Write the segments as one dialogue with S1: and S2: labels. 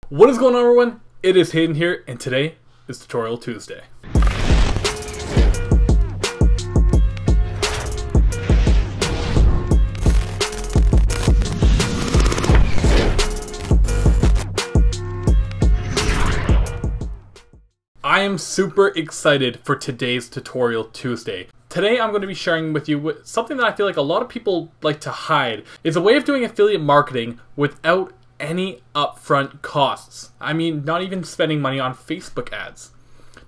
S1: What is going on, everyone? It is Hayden here, and today is Tutorial Tuesday. I am super excited for today's Tutorial Tuesday. Today I'm going to be sharing with you something that I feel like a lot of people like to hide. It's a way of doing affiliate marketing without any upfront costs. I mean, not even spending money on Facebook ads.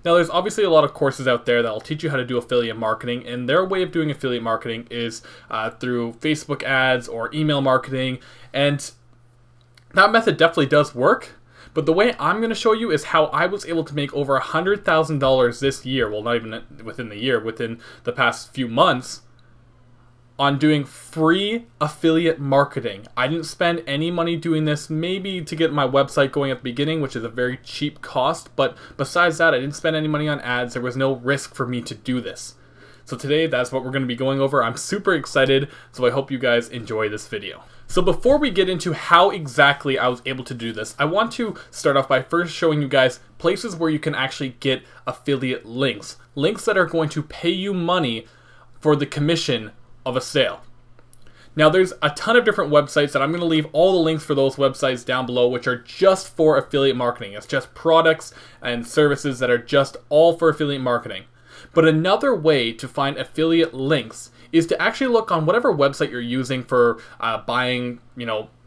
S1: Now, there's obviously a lot of courses out there that will teach you how to do affiliate marketing, and their way of doing affiliate marketing is through Facebook ads or email marketing, and that method definitely does work. But the way I'm going to show you is how I was able to make over $100,000 this year, well, not even within the year, within the past few months, on doing free affiliate marketing. I didn't spend any money doing this, maybe to get my website going at the beginning, which is a very cheap cost, but besides that, I didn't spend any money on ads. There was no risk for me to do this. So today, that's what we're going to be going over. I'm super excited, so I hope you guys enjoy this video. So before we get into how exactly I was able to do this, I want to start off by first showing you guys places where you can actually get affiliate links. Links that are going to pay you money for the commission of a sale. Now, there's a ton of different websites, and I'm going to leave all the links for those websites down below, which are just for affiliate marketing. It's just products and services that are just all for affiliate marketing. But another way to find affiliate links is to actually look on whatever website you're using for buying,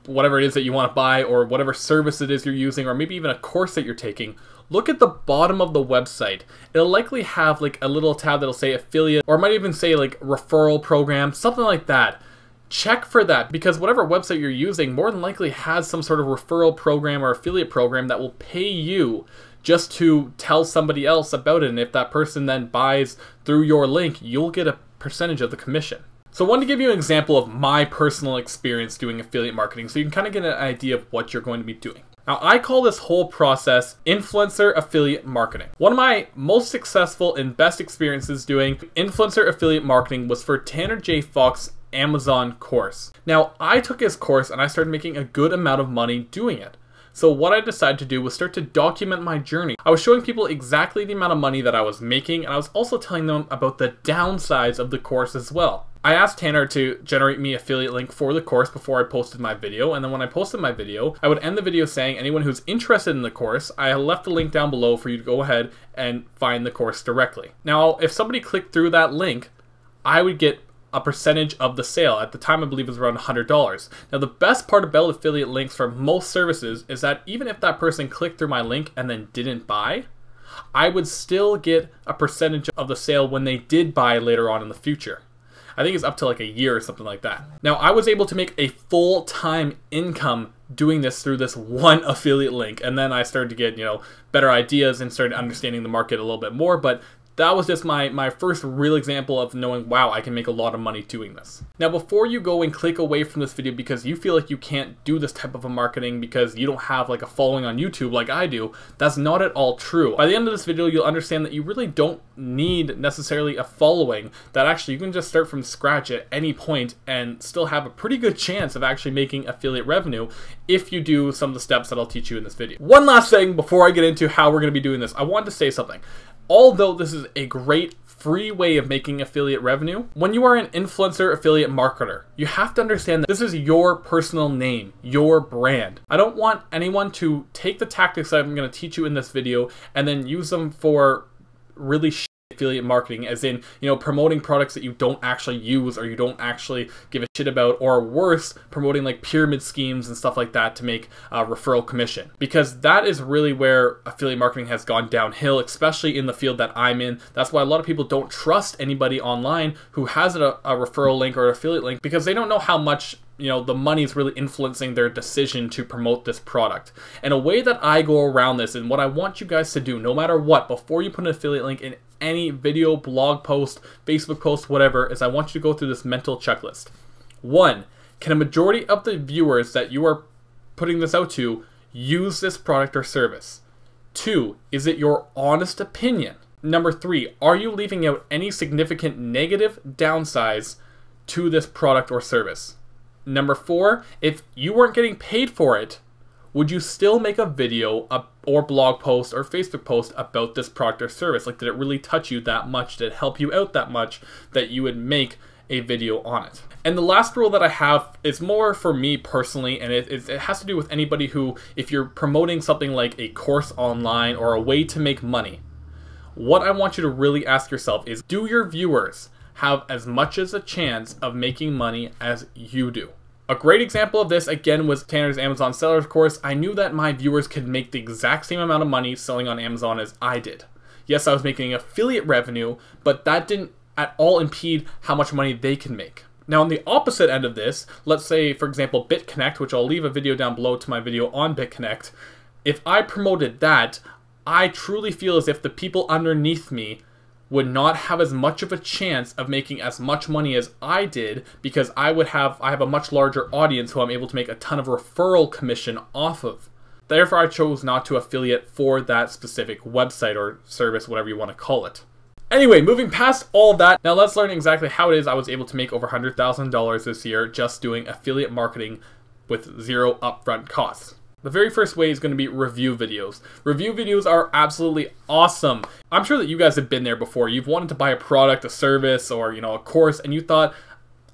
S1: whatever it is that you want to buy, or whatever service it is you're using, or maybe even a course that you're taking. Look at the bottom of the website. It'll likely have like a little tab that'll say affiliate, or it might even say like referral program, something like that. Check for that, because whatever website you're using more than likely has some sort of referral program or affiliate program that will pay you just to tell somebody else about it. And if that person then buys through your link, you'll get a percentage of the commission. So I wanted to give you an example of my personal experience doing affiliate marketing so you can kind of get an idea of what you're going to be doing. Now, I call this whole process influencer affiliate marketing. One of my most successful and best experiences doing influencer affiliate marketing was for Tanner J. Fox Amazon course. Now, I took his course and I started making a good amount of money doing it. So what I decided to do was start to document my journey. I was showing people exactly the amount of money that I was making, and I was also telling them about the downsides of the course as well. I asked Tanner to generate me an affiliate link for the course before I posted my video, and then when I posted my video, I would end the video saying anyone who's interested in the course, I left the link down below for you to go ahead and find the course directly. Now, if somebody clicked through that link, I would get a percentage of the sale. At the time, I believe it was around $100. Now, the best part about affiliate links for most services is that even if that person clicked through my link and then didn't buy, I would still get a percentage of the sale when they did buy later on in the future. I think it's up to like a year or something like that. Now, I was able to make a full-time income doing this through this one affiliate link, and then I started to get, better ideas and started understanding the market a little bit more, but that was just my first real example of knowing, wow, I can make a lot of money doing this. Now, before you go and click away from this video because you feel like you can't do this type of a marketing because you don't have like a following on YouTube like I do, that's not at all true. By the end of this video, you'll understand that you really don't need necessarily a following, that actually you can just start from scratch at any point and still have a pretty good chance of actually making affiliate revenue if you do some of the steps that I'll teach you in this video. One last thing before I get into how we're going to be doing this, I wanted to say something. Although this is a great free way of making affiliate revenue, when you are an influencer affiliate marketer, you have to understand that this is your personal name, your brand. I don't want anyone to take the tactics that I'm going to teach you in this video and then use them for really affiliate marketing, as in, promoting products that you don't actually use or you don't actually give a shit about, or worse, promoting like pyramid schemes and stuff like that to make referral commission. Because that is really where affiliate marketing has gone downhill, especially in the field that I'm in. That's why a lot of people don't trust anybody online who has a referral link or affiliate link, because they don't know how much the money is really influencing their decision to promote this product. And a way that I go around this, and what I want you guys to do, no matter what, before you put an affiliate link in any video, blog post, Facebook post, whatever, is I want you to go through this mental checklist. 1, can a majority of the viewers that you are putting this out to use this product or service? 2, is it your honest opinion? Number 3, are you leaving out any significant negative downsides to this product or service? Number 4, if you weren't getting paid for it, would you still make a video or blog post or Facebook post about this product or service? Like, did it really touch you that much? Did it help you out that much that you would make a video on it? And the last rule that I have is more for me personally, and it has to do with anybody who, if you're promoting something like a course online or a way to make money, what I want you to really ask yourself is, do your viewers have as much as a chance of making money as you do? A great example of this, again, was Tanner's Amazon Sellers course. I knew that my viewers could make the exact same amount of money selling on Amazon as I did. Yes, I was making affiliate revenue, but that didn't at all impede how much money they can make. Now, on the opposite end of this, let's say, for example, BitConnect, which I'll leave a video down below to my video on BitConnect. If I promoted that, I truly feel as if the people underneath me would not have as much of a chance of making as much money as I did, because I have a much larger audience who I'm able to make a ton of referral commission off of. Therefore, I chose not to affiliate for that specific website or service, whatever you want to call it. Anyway, moving past all of that, now let's learn exactly how it is I was able to make over $100,000 this year just doing affiliate marketing with zero upfront costs. The very first way is going to be review videos. Review videos are absolutely awesome. I'm sure that you guys have been there before. You've wanted to buy a product, a service, or a course, and you thought,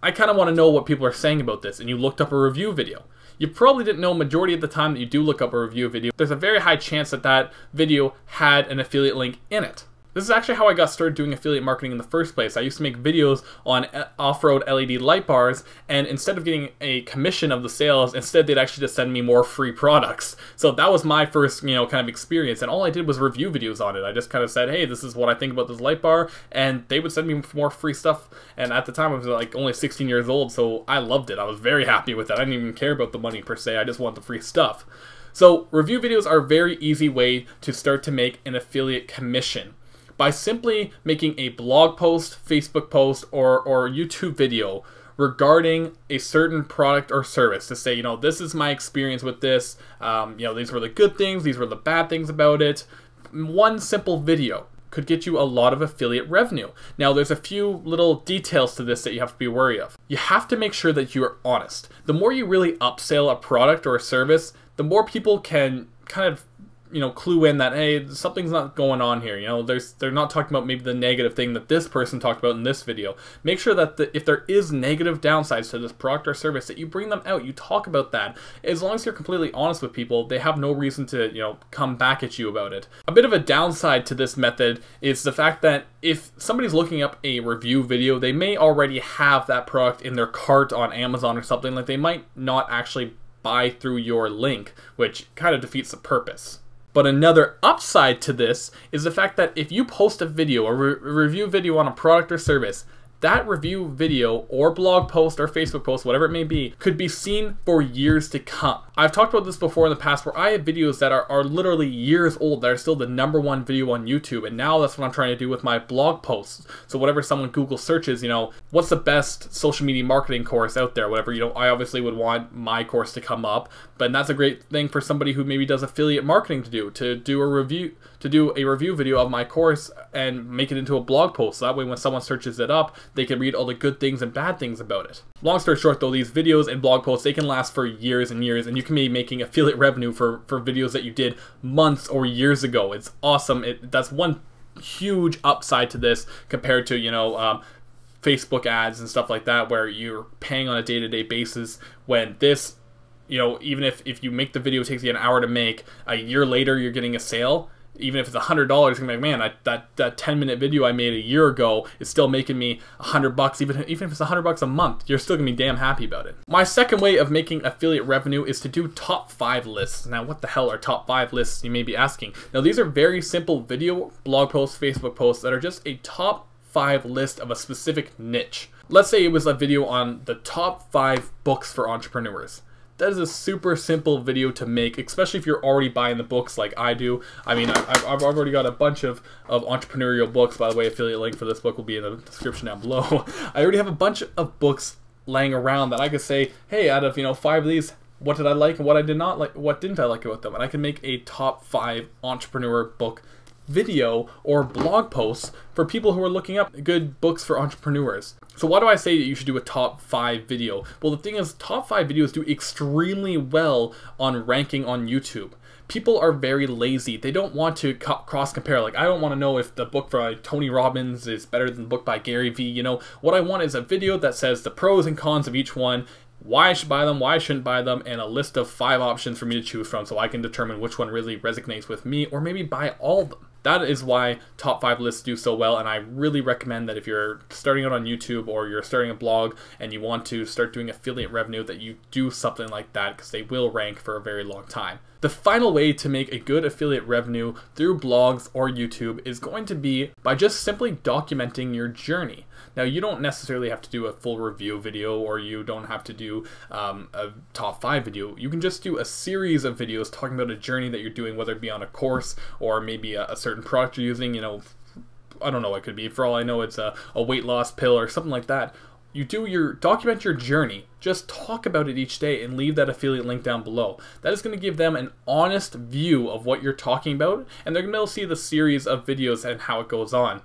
S1: I kind of want to know what people are saying about this, and you looked up a review video. You probably didn't know majority of the time that you do look up a review video, there's a very high chance that that video had an affiliate link in it. This is actually how I got started doing affiliate marketing in the first place. I used to make videos on off-road LED light bars, and instead of getting a commission of the sales, instead they'd actually just send me more free products. So that was my first, kind of experience, and all I did was review videos on it. I just kind of said, hey, this is what I think about this light bar, and they would send me more free stuff. And at the time, I was like only 16 years old, so I loved it. I was very happy with it. I didn't even care about the money per se. I just want the free stuff. So review videos are a very easy way to start to make an affiliate commission. By simply making a blog post, Facebook post, or YouTube video regarding a certain product or service to say, this is my experience with this, these were the good things, these were the bad things about it. One simple video could get you a lot of affiliate revenue. Now, there's a few little details to this that you have to be wary of. You have to make sure that you are honest. The more you really upsell a product or a service, the more people can kind of clue in that, hey, something's not going on here. They're not talking about maybe the negative thing that this person talked about in this video. Make sure that if there is negative downsides to this product or service, that you bring them out, you talk about that. As long as you're completely honest with people, they have no reason to, come back at you about it. A bit of a downside to this method is the fact that if somebody's looking up a review video, they may already have that product in their cart on Amazon or something. Like, they might not actually buy through your link, which kind of defeats the purpose. But another upside to this is the fact that if you post a video, a review video on a product or service, that review video or blog post or Facebook post, whatever it may be, could be seen for years to come. I've talked about this before in the past where I have videos that are literally years old that are still the #1 video on YouTube, and now that's what I'm trying to do with my blog posts. So whatever someone Google searches, what's the best social media marketing course out there, whatever, I obviously would want my course to come up, but that's a great thing for somebody who maybe does affiliate marketing to do a review video of my course and make it into a blog post. So that way when someone searches it up, they can read all the good things and bad things about it. Long story short though, these videos and blog posts, they can last for years and years, and you can be making affiliate revenue for videos that you did months or years ago. It's awesome. That's one huge upside to this compared to, Facebook ads and stuff like that, where you're paying on a day-to-day basis. When this, even if you make the video, it takes you an hour to make, a year later you're getting a sale. Even if it's $100, you're gonna be like, man, that 10-minute video I made a year ago is still making me $100. Even if it's $100 a month, you're still gonna be damn happy about it. My second way of making affiliate revenue is to do top 5 lists. Now, what the hell are top 5 lists, you may be asking? Now, these are very simple video, blog posts, Facebook posts that are just a top 5 list of a specific niche. Let's say it was a video on the top 5 books for entrepreneurs. That is a super simple video to make, especially if you're already buying the books like I do. I mean, I've already got a bunch of entrepreneurial books. By the way, affiliate link for this book will be in the description down below. I already have a bunch of books laying around that I could say, hey, out of 5 of these, what did I like and what I did not like, what didn't I like about them? And I can make a top 5 entrepreneur book video or blog posts for people who are looking up good books for entrepreneurs. So why do I say that you should do a top 5 video? Well, the thing is, top 5 videos do extremely well on ranking on YouTube. People are very lazy. They don't want to cross compare. Like, I don't want to know if the book by Tony Robbins is better than the book by Gary Vee. You know, what I want is a video that says the pros and cons of each one, why I should buy them, why I shouldn't buy them, and a list of 5 options for me to choose from so I can determine which one really resonates with me, or maybe buy all of them. That is why top 5 lists do so well, and I really recommend that if you're starting out on YouTube or you're starting a blog and you want to start doing affiliate revenue, that you do something like that, because they will rank for a very long time. The final way to make a good affiliate revenue through blogs or YouTube is going to be by just simply documenting your journey. Now, you don't necessarily have to do a full review video, or you don't have to do a top 5 video. You can just do a series of videos talking about a journey that you're doing, whether it be on a course or maybe a certain product you're using. You know, I don't know what it could be. For all I know, it's a weight loss pill or something like that. You document your journey, just talk about it each day and leave that affiliate link down below. That is going to give them an honest view of what you're talking about, and they're going to be able to see the series of videos and how it goes on.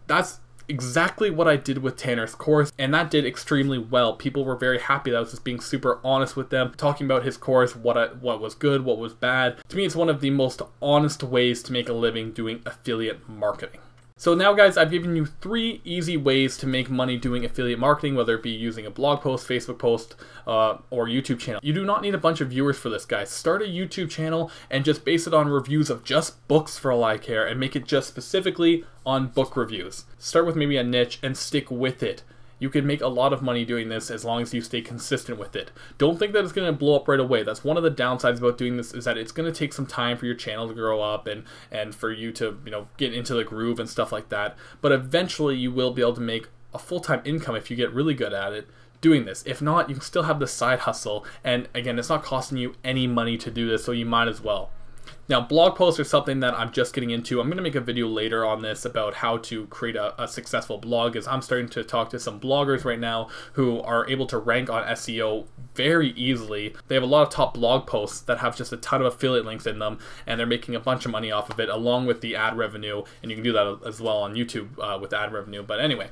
S1: That's exactly what I did with Tanner's course, and that did extremely well. People were very happy that I was just being super honest with them, talking about his course, what was good, what was bad. To me, it's one of the most honest ways to make a living doing affiliate marketing. So now, guys, I've given you 3 easy ways to make money doing affiliate marketing, whether it be using a blog post, Facebook post, or YouTube channel. You do not need a bunch of viewers for this, guys. Start a YouTube channel and just base it on reviews of just books for all I care, and make it just specifically on book reviews. Start with maybe a niche and stick with it. You can make a lot of money doing this as long as you stay consistent with it. Don't think that it's going to blow up right away. That's one of the downsides about doing this, is that it's going to take some time for your channel to grow up and for you to, you know, get into the groove and stuff like that. But eventually you will be able to make a full-time income if you get really good at it doing this. If not, you can still have the side hustle. And again, it's not costing you any money to do this, so you might as well. Now, blog posts are something that I'm just getting into. I'm going to make a video later on this about how to create a successful blog, as I'm starting to talk to some bloggers right now who are able to rank on SEO very easily. They have a lot of top blog posts that have just a ton of affiliate links in them, and they're making a bunch of money off of it, along with the ad revenue, and you can do that as well on YouTube with ad revenue. But anyway,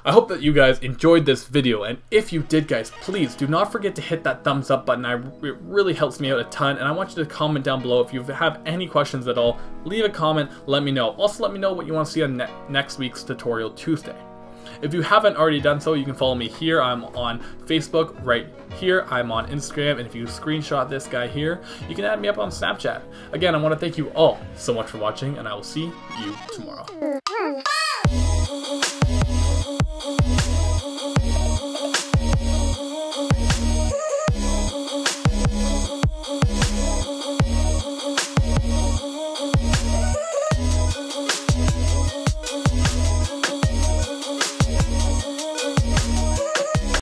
S1: I hope that you guys enjoyed this video, and if you did, guys, please do not forget to hit that thumbs up button. It really helps me out a ton, and I want you to comment down below if you have any questions at all. Leave a comment, let me know. Also, let me know what you want to see on next week's Tutorial Tuesday. If you haven't already done so, you can follow me here. I'm on Facebook right here. I'm on Instagram, and if you screenshot this guy here, you can add me up on Snapchat. Again, I want to thank you all so much for watching, and I will see you tomorrow.